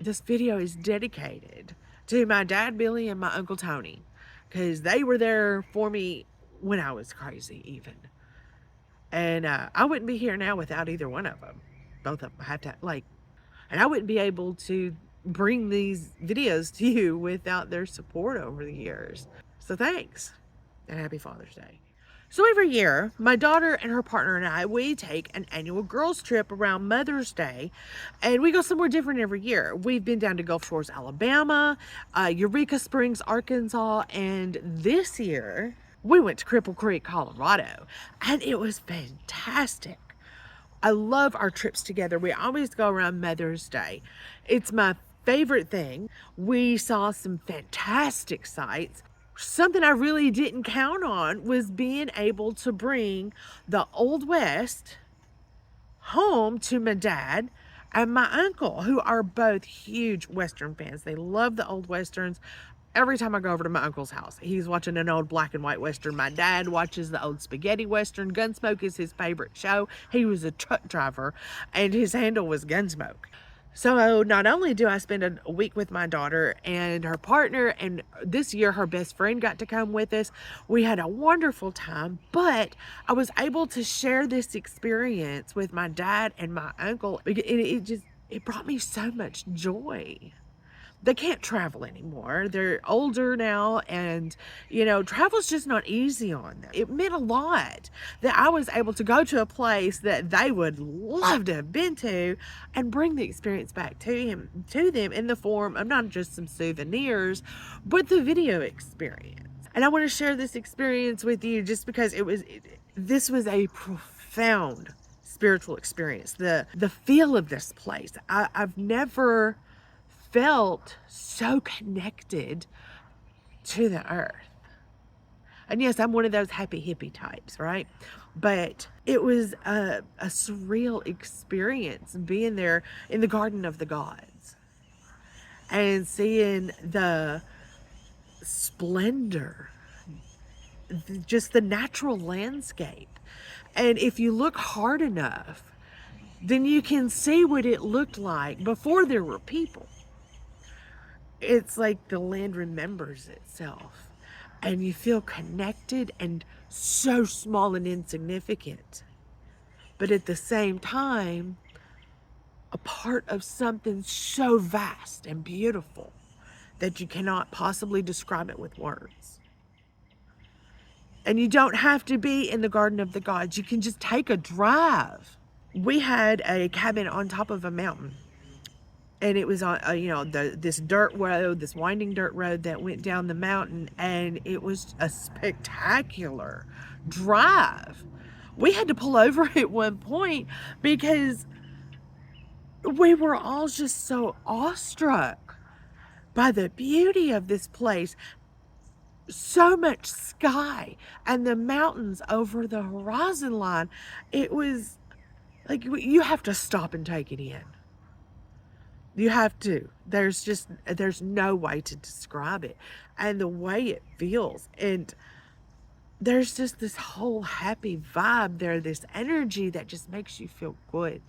this video is dedicated to my dad, Billy, and my Uncle Tony, because they were there for me when I was crazy, even. And I wouldn't be here now without either one of them. Both of them have to, like, and I wouldn't be able to bring these videos to you without their support over the years. So thanks, and happy Father's Day. So every year, my daughter and her partner and I, we take an annual girls trip around Mother's Day, and we go somewhere different every year. We've been down to Gulf Shores, Alabama, Eureka Springs, Arkansas, and this year we went to Cripple Creek, Colorado, and it was fantastic. I love our trips together. We always go around Mother's Day. It's my favorite thing. We saw some fantastic sights. Something I really didn't count on was being able to bring the Old West home to my dad and my uncle, who are both huge Western fans. They love the old Westerns. Every time I go over to my uncle's house, he's watching an old black and white Western. My dad watches the old spaghetti Western. Gunsmoke is his favorite show. He was a truck driver, and his handle was Gunsmoke. So not only do I spend a week with my daughter and her partner, and this year her best friend got to come with us. We had a wonderful time, but I was able to share this experience with my dad and my uncle. It brought me so much joy. They can't travel anymore. They're older now, and travel's just not easy on them. It meant a lot that I was able to go to a place that they would love to have been to and bring the experience back to them in the form of not just some souvenirs, but the video experience. And I want to share this experience with you just because this was a profound spiritual experience. The feel of this place. I've never felt so connected to the earth. And yes, I'm one of those happy hippie types, right? But it was a surreal experience being there in the Garden of the Gods and seeing the splendor, just the natural landscape. And if you look hard enough, then you can see what it looked like before there were people. It's like the land remembers itself, and you feel connected and so small and insignificant, but at the same time a part of something so vast and beautiful that you cannot possibly describe it with words. And you don't have to be in the Garden of the Gods. You can just take a drive. We had a cabin on top of a mountain, and it was on this dirt road, this winding dirt road that went down the mountain, and it was a spectacular drive. We had to pull over at one point because we were all just so awestruck by the beauty of this place. So much sky and the mountains over the horizon line. It was like you have to stop and take it in. You have to. There's no way to describe it. And the way it feels. And there's just this whole happy vibe there, this energy that just makes you feel good.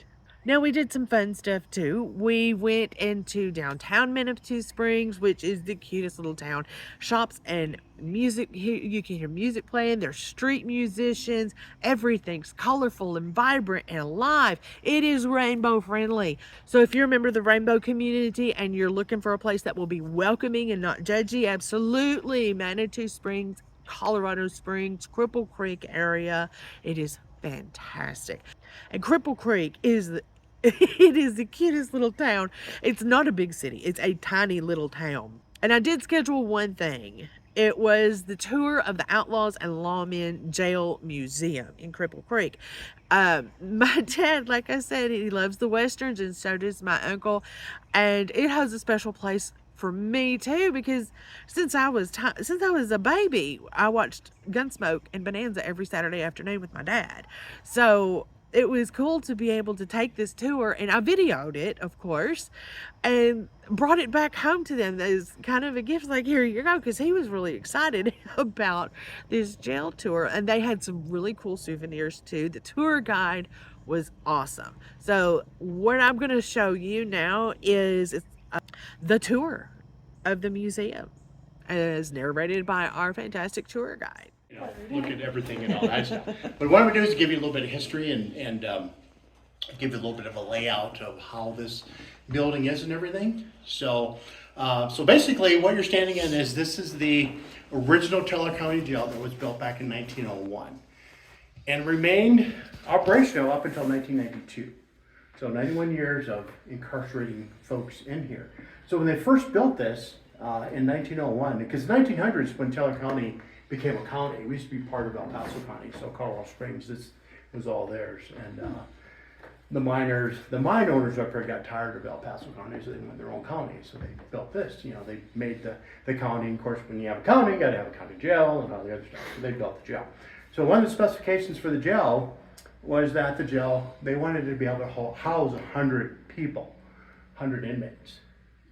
Now, we did some fun stuff too. We went into downtown Manitou Springs, which is the cutest little town. Shops and music. You can hear music playing. There's street musicians. Everything's colorful and vibrant and alive. It is rainbow friendly. So if you're a member of the rainbow community and you're looking for a place that will be welcoming and not judgy, absolutely. Manitou Springs, Colorado Springs, Cripple Creek area. It is fantastic. And Cripple Creek is it is the cutest little town. It's not a big city. It's a tiny little town. And I did schedule one thing. It was the tour of the Outlaws and Lawmen Jail Museum in Cripple Creek. My dad, like I said, he loves the Westerns, and so does my uncle. And it has a special place for me too, because since I was a baby, I watched Gunsmoke and Bonanza every Saturday afternoon with my dad. So it was cool to be able to take this tour, and I videoed it, of course, and brought it back home to them as kind of a gift, like, here you go, because he was really excited about this jail tour, and they had some really cool souvenirs too. The tour guide was awesome. So what I'm going to show you now is the tour of the museum, as narrated by our fantastic tour guide. Look at everything and all that stuff. But what I'm gonna do is give you a little bit of history and give you a little bit of a layout of how this building is and everything. So basically what you're standing in is, this is the original Teller County Jail that was built back in 1901 and remained operational up until 1992. So 91 years of incarcerating folks in here. So when they first built this in 1901, because 1900s when Teller County became a county, we used to be part of El Paso County, so Colorado Springs, this was all theirs. And the mine owners up here got tired of El Paso County, so they went their own county. So they built this. You know, they made the county. Of course, when you have a county, you got to have a county jail and all the other stuff. So they built the jail. So one of the specifications for the jail was that the jail, they wanted to be able to house 100 people, 100 inmates.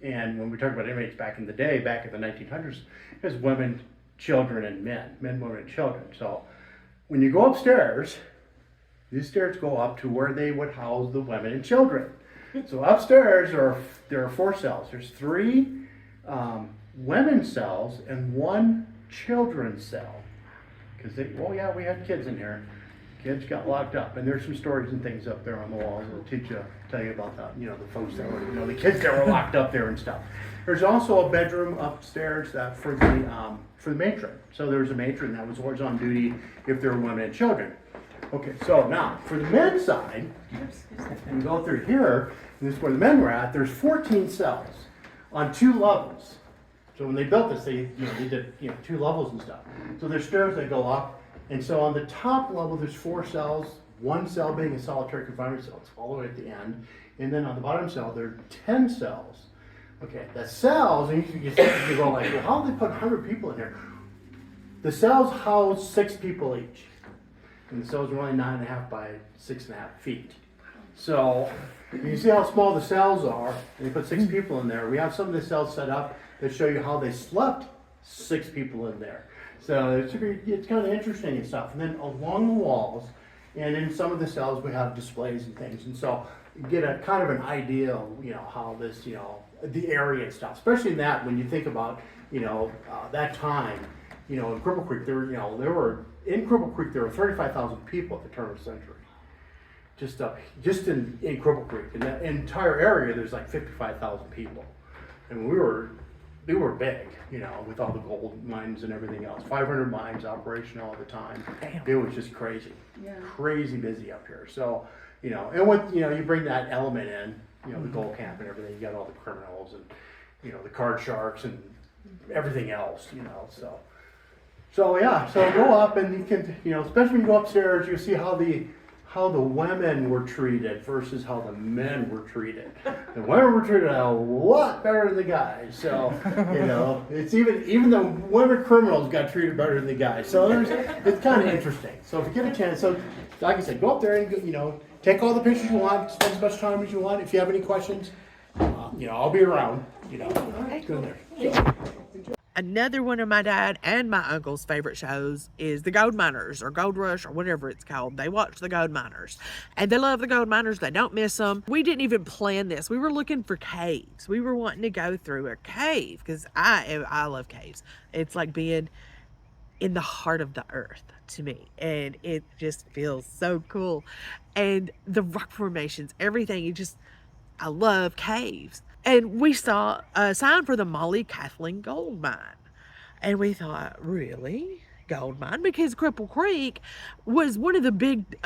And when we talk about inmates back in the day, back in the 1900s, it was women, children, and men, women, and children. So when you go upstairs, these stairs go up to where they would house the women and children. So upstairs there are 4 cells. There's 3 women's cells and 1 children's cell. Because we had kids in here. Kids got locked up, and there's some stories and things up there on the walls that'll tell you about that. You know, the folks that were, the kids that were locked up there and stuff. There's also a bedroom upstairs for the matron. So there was a matron that was always on duty if there were women and children. Okay, so now for the men's side, and go through here, and this is where the men were at. There's 14 cells on 2 levels. So when they built this, they did 2 levels and stuff. So there's stairs that go up. And so on the top level, there's 4 cells, 1 cell being a solitary confinement cell. It's all the way at the end. And then on the bottom cell, there are 10 cells. Okay, the cells, and you go like, well, how did they put 100 people in here? The cells house 6 people each. And the cells are only 9.5 by 6.5 feet. So you see how small the cells are, and they put 6 people in there. We have some of the cells set up that show you how they slept 6 people in there. So it's kind of interesting and stuff. And then along the walls and in some of the cells we have displays and things. And so you get a kind of an idea of, how this, the area and stuff. Especially in that, when you think about, that time, in Cripple Creek, there were in Cripple Creek there were 35,000 people at the turn of the century. Just in Cripple Creek. In that entire area there's like 55,000 people. And we were big, with all the gold mines and everything else. 500 mines operational all the time. Damn. It was just crazy. Yeah. Crazy busy up here. So, and what, you bring that element in, the gold camp and everything, you got all the criminals and, the card sharks and everything else, So yeah, so go up and you can, especially when you go upstairs, you see how the women were treated versus how the men were treated. The women were treated a lot better than the guys. So, it's even the women criminals got treated better than the guys. So it's kind of interesting. So if you get a chance, so like I said, go up there and take all the pictures you want, spend as much time as you want. If you have any questions, I'll be around. Go there. Another one of my dad and my uncle's favorite shows is the Gold Miners or Gold Rush or whatever it's called. They watch the Gold Miners and they love the Gold Miners. They don't miss them. We didn't even plan this. We were looking for caves. We were wanting to go through a cave because I love caves. It's like being in the heart of the earth to me, and it just feels so cool. And the rock formations, everything, I love caves. And we saw a sign for the Molly Kathleen Gold Mine. And we thought, really? Gold mine? Because Cripple Creek was one of the big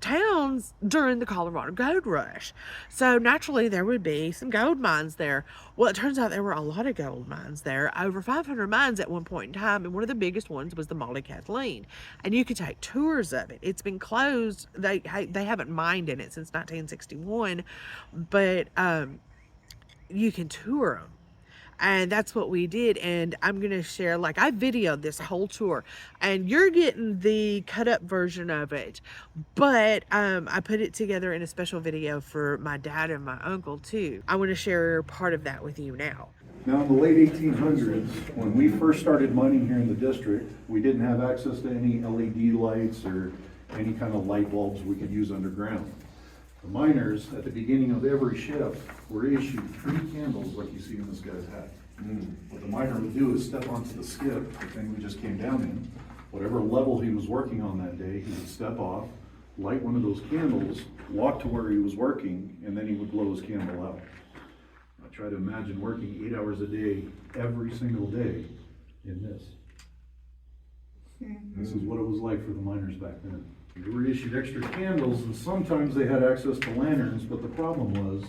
towns during the Colorado Gold Rush. So naturally there would be some gold mines there. Well, it turns out there were a lot of gold mines there, over 500 mines at one point in time, and one of the biggest ones was the Molly Kathleen. And you could take tours of it. It's been closed. They haven't mined in it since 1961, but you can tour them. And that's what we did. And I'm going to share, I videoed this whole tour, and you're getting the cut up version of it. But I put it together in a special video for my dad and my uncle too. I want to share part of that with you now. Now in the late 1800s, when we first started mining here in the district, we didn't have access to any LED lights or any kind of light bulbs we could use underground. The miners, at the beginning of every shift, were issued 3 candles like you see in this guy's hat. What the miner would do is step onto the skip, the thing we just came down in, whatever level he was working on that day, he would step off, light one of those candles, walk to where he was working, and then he would blow his candle out. Now try to imagine working 8 hours a day, every single day, in this. This is what it was like for the miners back then. They were issued extra candles, and sometimes they had access to lanterns, but the problem was,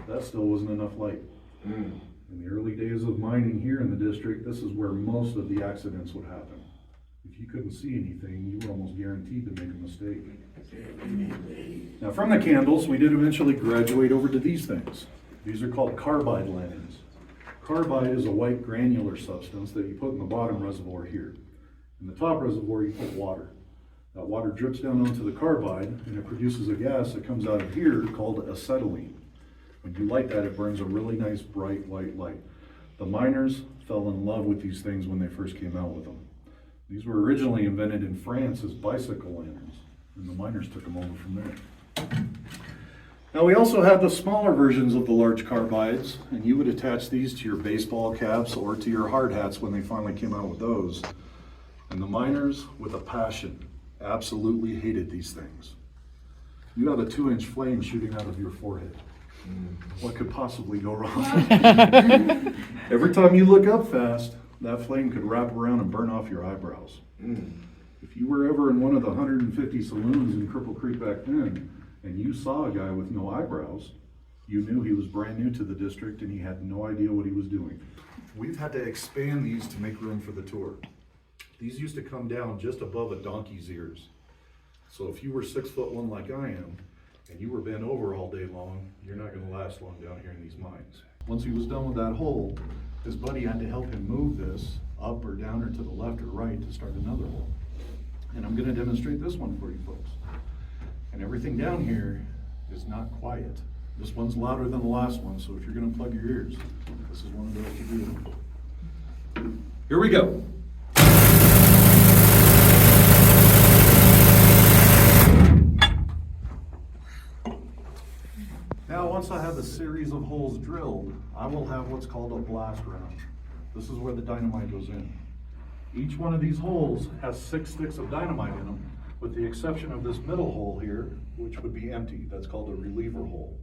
that still wasn't enough light. In the early days of mining here in the district, this is where most of the accidents would happen. If you couldn't see anything, you were almost guaranteed to make a mistake. Now from the candles, we did eventually graduate over to these things. These are called carbide lanterns. Carbide is a white granular substance that you put in the bottom reservoir here. In the top reservoir, you put water. That water drips down onto the carbide, and it produces a gas that comes out of here called acetylene. When you light that, it burns a really nice, bright, white light. The miners fell in love with these things when they first came out with them. These were originally invented in France as bicycle lanterns, and the miners took them over from there. Now we also had the smaller versions of the large carbides, and you would attach these to your baseball caps or to your hard hats when they finally came out with those. And the miners, with a passion, absolutely hated these things. You have a 2-inch flame shooting out of your forehead. What could possibly go wrong? Every time you look up fast, that flame could wrap around and burn off your eyebrows. If you were ever in one of the 150 saloons in Cripple Creek back then, and you saw a guy with no eyebrows, you knew he was brand new to the district and he had no idea what he was doing. We've had to expand these to make room for the tour. These used to come down just above a donkey's ears. So if you were 6'1" like I am, and you were bent over all day long, you're not gonna last long down here in these mines. Once he was done with that hole, his buddy had to help him move this up or down or to the left or right to start another hole. And I'm gonna demonstrate this one for you folks. And everything down here is not quiet. This one's louder than the last one, so if you're gonna plug your ears, this is one of those to do. Here we go. Now, once I have a series of holes drilled, I will have what's called a blast round. This is where the dynamite goes in. Each one of these holes has 6 sticks of dynamite in them, with the exception of this middle hole here, which would be empty. That's called a reliever hole.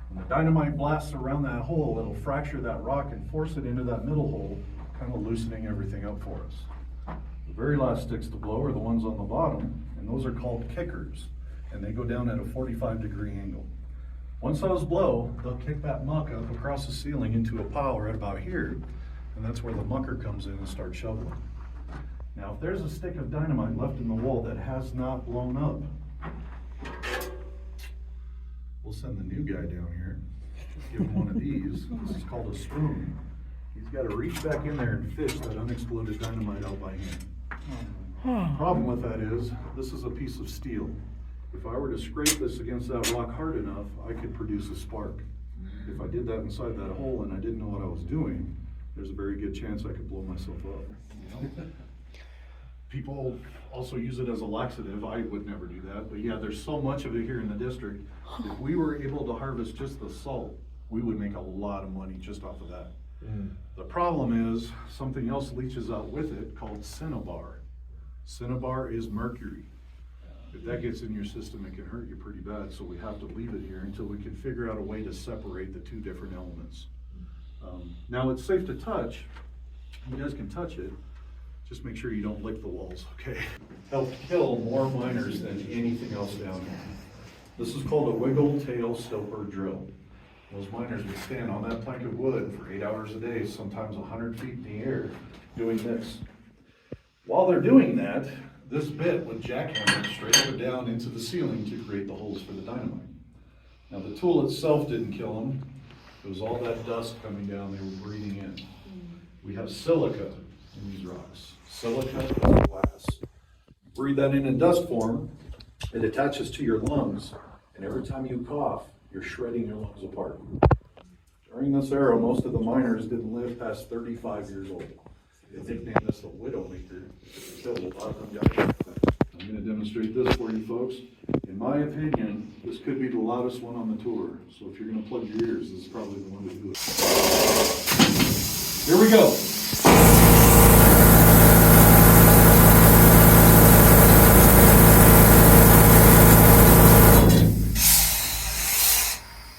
When the dynamite blasts around that hole, it'll fracture that rock and force it into that middle hole, kind of loosening everything up for us. The very last sticks to blow are the ones on the bottom, and those are called kickers, and they go down at a 45-degree angle. Once those blow, they'll kick that muck up across the ceiling into a pile right about here, and that's where the mucker comes in and starts shoveling. Now, if there's a stick of dynamite left in the wall that has not blown up, we'll send the new guy down here, give him one of these. This is called a spoon. He's got to reach back in there and fish that unexploded dynamite out by hand. The problem with that is, this is a piece of steel. If I were to scrape this against that rock hard enough, I could produce a spark. If I did that inside that hole and I didn't know what I was doing, there's a very good chance I could blow myself up. People also use it as a laxative. I would never do that, but yeah, there's so much of it here in the district. If we were able to harvest just the salt, we would make a lot of money just off of that. The problem is, something else leaches out with it called cinnabar. Cinnabar is mercury. If that gets in your system, it can hurt you pretty bad, so we have to leave it here until we can figure out a way to separate the 2 different elements. Now, it's safe to touch. You guys can touch it. Just make sure you don't lick the walls, okay? Help kill more miners than anything else down here. This is called a wiggle tail stoper drill. Those miners would stand on that plank of wood for 8 hours a day, sometimes 100 feet in the air, doing this. While they're doing that, this bit would jackhammer straight up and down into the ceiling to create the holes for the dynamite. Now, the tool itself didn't kill them. It was all that dust coming down they were breathing in. We have silica in these rocks. Silica is glass. Breathe that in dust form, it attaches to your lungs, and every time you cough, you're shredding your lungs apart. During this era, most of the miners didn't live past 35 years old. They nicknamed this the widowmaker. Still, a lot of them guys. I'm going to demonstrate this for you folks. In my my opinion, this could be the loudest one on the tour. So if you're gonna plug your ears, this is probably the one to do it. Here we go.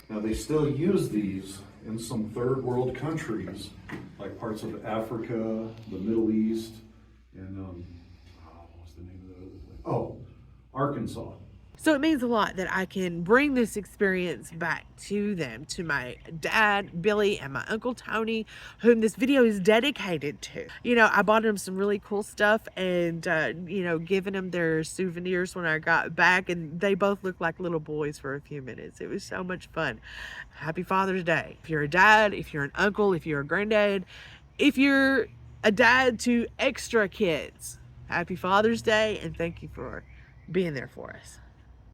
Now they still use these in some third world countries, like parts of Africa, the Middle East, and what's the name of the other thing? Oh, Arkansas. So it means a lot that I can bring this experience back to them, to my dad, Billy, and my uncle Tony, whom this video is dedicated to. You know, I bought them some really cool stuff and, you know, giving them their souvenirs when I got back, and they both looked like little boys for a few minutes. It was so much fun. Happy Father's Day. If you're a dad, if you're an uncle, if you're a granddad, if you're a dad to extra kids, happy Father's Day, and thank you for being there for us.